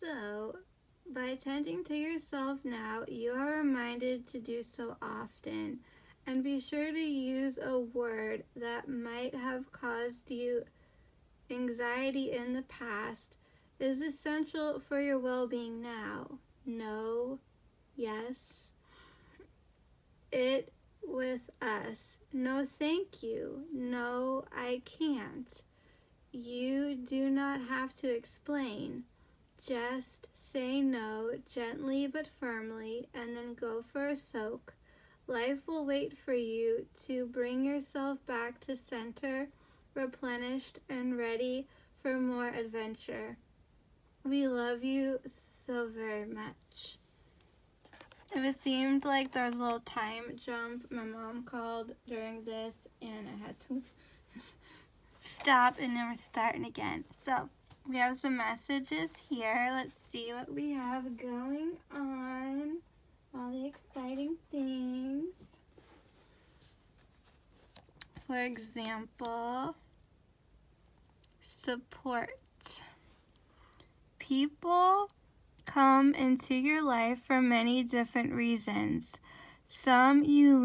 So, by tending to yourself now, you are reminded to do so often. And be sure to use a word that might have caused you anxiety in the past is essential for your well-being now. No, yes, it with us. No, thank you. No, I can't. You do not have to explain. Just say no gently but firmly and then go for a soak. Life will wait for you to bring yourself back to center, replenished and ready for more adventure. We love you so very much. If it seemed like there was a little time jump, my mom called during this and I had to stop and then we're starting again. So we have some messages here. Let's see what we have going on. All the exciting things. For example, support. People come into your life for many different reasons. Some you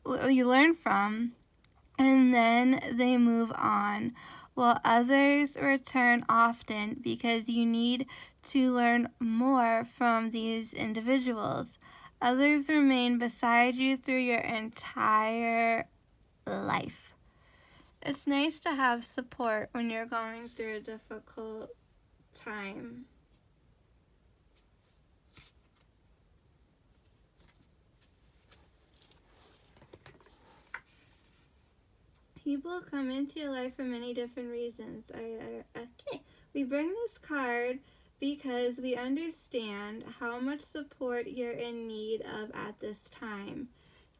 learn from, and then they move on, while others return often because you need to learn more from these individuals. Others remain beside you through your entire life. It's nice to have support when you're going through a difficult time. People come into your life for many different reasons. Okay, we bring this card because we understand how much support you're in need of at this time.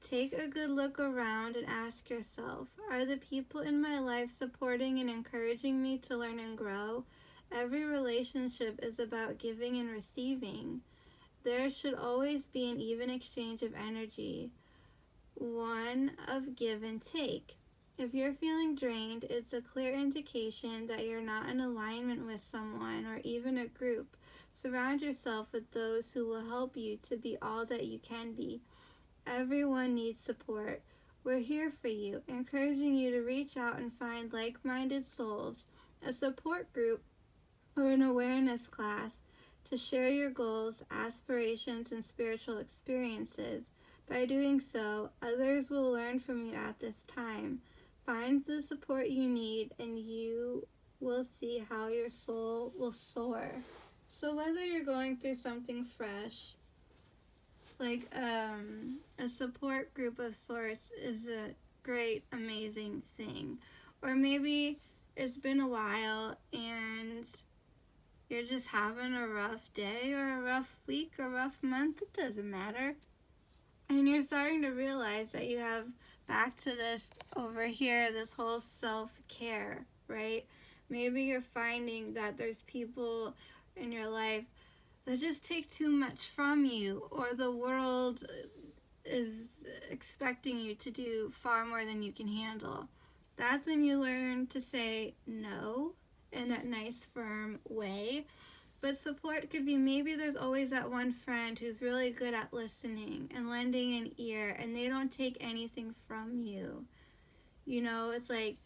Take a good look around and ask yourself, are the people in my life supporting and encouraging me to learn and grow? Every relationship is about giving and receiving. There should always be an even exchange of energy, one of give and take. If you're feeling drained, it's a clear indication that you're not in alignment with someone or even a group. Surround yourself with those who will help you to be all that you can be. Everyone needs support. We're here for you, encouraging you to reach out and find like-minded souls, a support group, or an awareness class to share your goals, aspirations, and spiritual experiences. By doing so, others will learn from you at this time. Find the support you need and you will see how your soul will soar. So whether you're going through something fresh, like a support group of sorts is a great, amazing thing. Or maybe it's been a while and you're just having a rough day or a rough week or rough month, it doesn't matter. And you're starting to realize that you have back to this over here, this whole self-care, right? Maybe you're finding that there's people in your life that just take too much from you, or the world is expecting you to do far more than you can handle. That's when you learn to say no in that nice, firm way. But support could be maybe there's always that one friend who's really good at listening and lending an ear, and they don't take anything from you. You know, it's like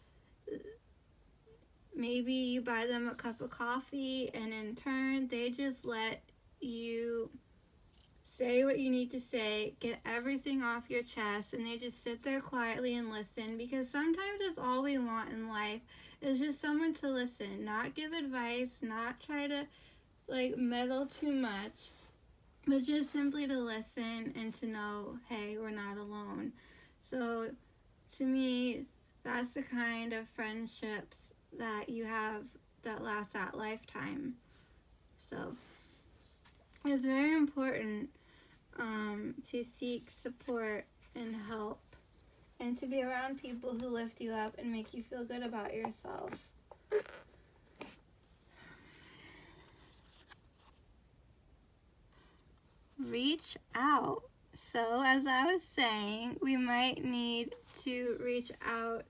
maybe you buy them a cup of coffee, and in turn, they just let you say what you need to say, get everything off your chest, and they just sit there quietly and listen, because sometimes that's all we want in life is just someone to listen, not give advice, not try to meddle too much, but just simply to listen and to know, hey, we're not alone. So to me, that's the kind of friendships that you have that last that lifetime. So it's very important to seek support and help, and to be around people who lift you up and make you feel good about yourself. Reach out. So as I was saying, we might need to reach out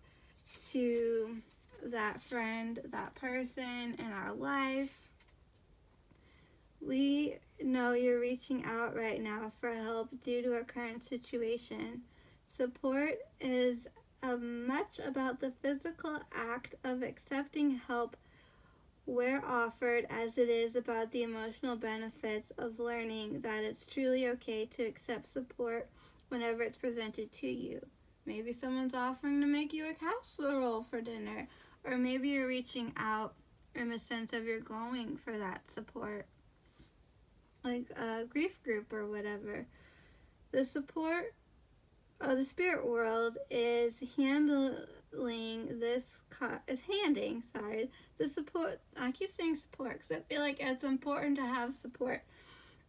to that friend, that person in our life, We know you're reaching out right now for help due to a current situation. Support is much about the physical act of accepting help where offered as it is about the emotional benefits of learning that it's truly okay to accept support whenever it's presented to you. Maybe someone's offering to make you a casserole for dinner, or maybe you're reaching out in the sense of you're going for that support, like a grief group or whatever. The the spirit world is handing the support. I keep saying support because I feel like it's important to have support.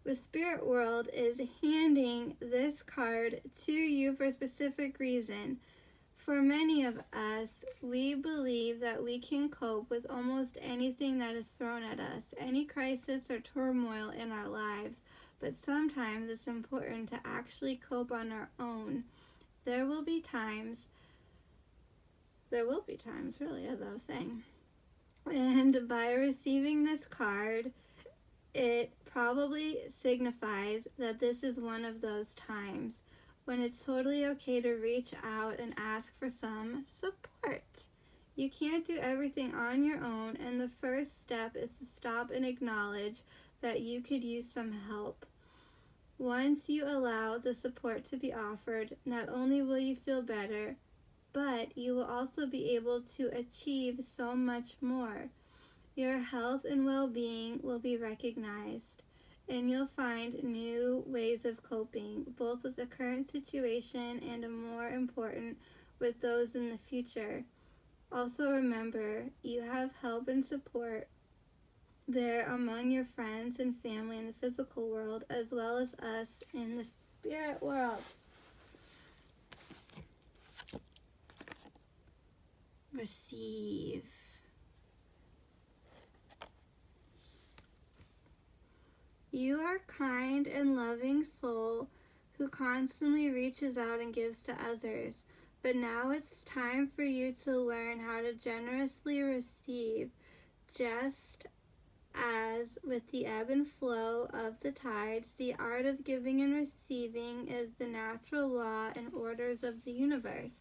The spirit world is handing this card to you for a specific reason. For many of us, we believe that we can cope with almost anything that is thrown at us, any crisis or turmoil in our lives, but sometimes it's important to actually cope on our own. There will be times, really, as I was saying. And by receiving this card, it probably signifies that this is one of those times when it's totally okay to reach out and ask for some support. You can't do everything on your own, and the first step is to stop and acknowledge that you could use some help. Once you allow the support to be offered, not only will you feel better, but you will also be able to achieve so much more. Your health and well-being will be recognized, and you'll find new ways of coping, both with the current situation and, more important, with those in the future. Also remember, you have help and support there among your friends and family in the physical world, as well as us in the spirit world. Receive. You are a kind and loving soul who constantly reaches out and gives to others, but now it's time for you to learn how to generously receive. Just as with the ebb and flow of the tides, the art of giving and receiving is the natural law and orders of the universe.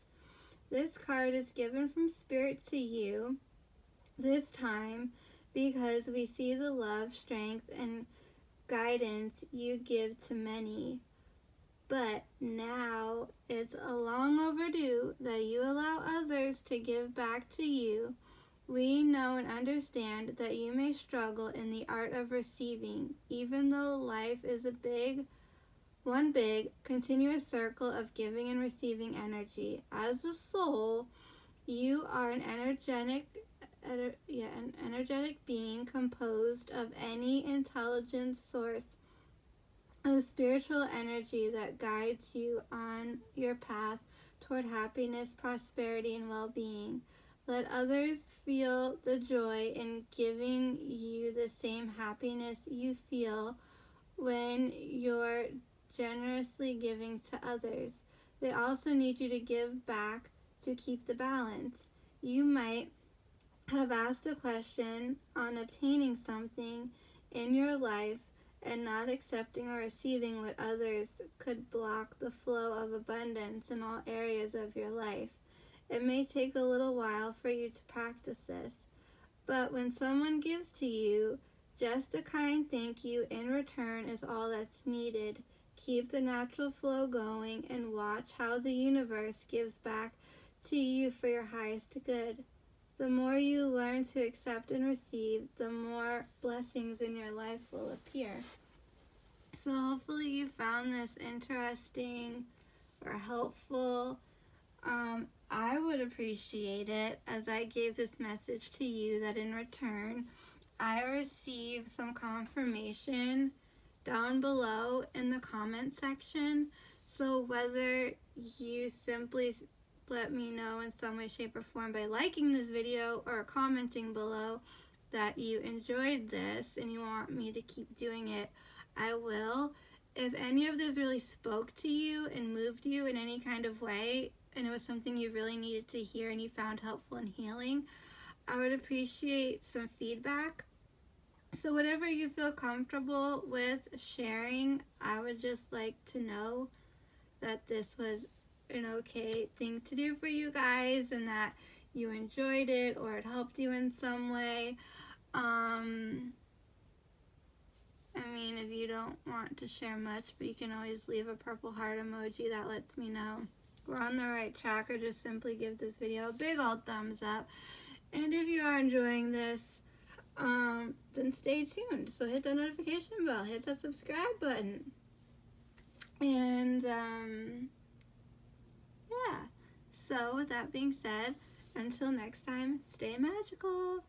This card is given from Spirit to you this time because we see the love, strength, and guidance you give to many. But now it's long overdue that you allow others to give back to you. We know and understand that you may struggle in the art of receiving, even though life is one big, continuous circle of giving and receiving energy. As a soul, you are an energetic being composed of any intelligent source of spiritual energy that guides you on your path toward happiness, prosperity, and well-being. Let others feel the joy in giving you the same happiness you feel when you're generously giving to others. They also need you to give back to keep the balance. You might have asked a question on obtaining something in your life and not accepting or receiving what others could block the flow of abundance in all areas of your life. It may take a little while for you to practice this, but when someone gives to you, just a kind thank you in return is all that's needed. Keep the natural flow going and watch how the universe gives back to you for your highest good. The more you learn to accept and receive, the more blessings in your life will appear. So hopefully you found this interesting or helpful. I would appreciate it as I gave this message to you that in return I received some confirmation down below in the comment section. So whether you simply let me know in some way, shape, or form by liking this video or commenting below that you enjoyed this and you want me to keep doing it, I will. If any of this really spoke to you and moved you in any kind of way, and it was something you really needed to hear and you found helpful and healing, I would appreciate some feedback. So whatever you feel comfortable with sharing, I would just like to know that this was an okay thing to do for you guys and that you enjoyed it or it helped you in some way. I mean, if you don't want to share much, but you can always leave a purple heart emoji. That lets me know we're on the right track, or just simply give this video a big old thumbs up. And if you are enjoying this, then stay tuned. So hit that notification bell, hit that subscribe button. And, yeah. So with that being said, until next time, stay magical.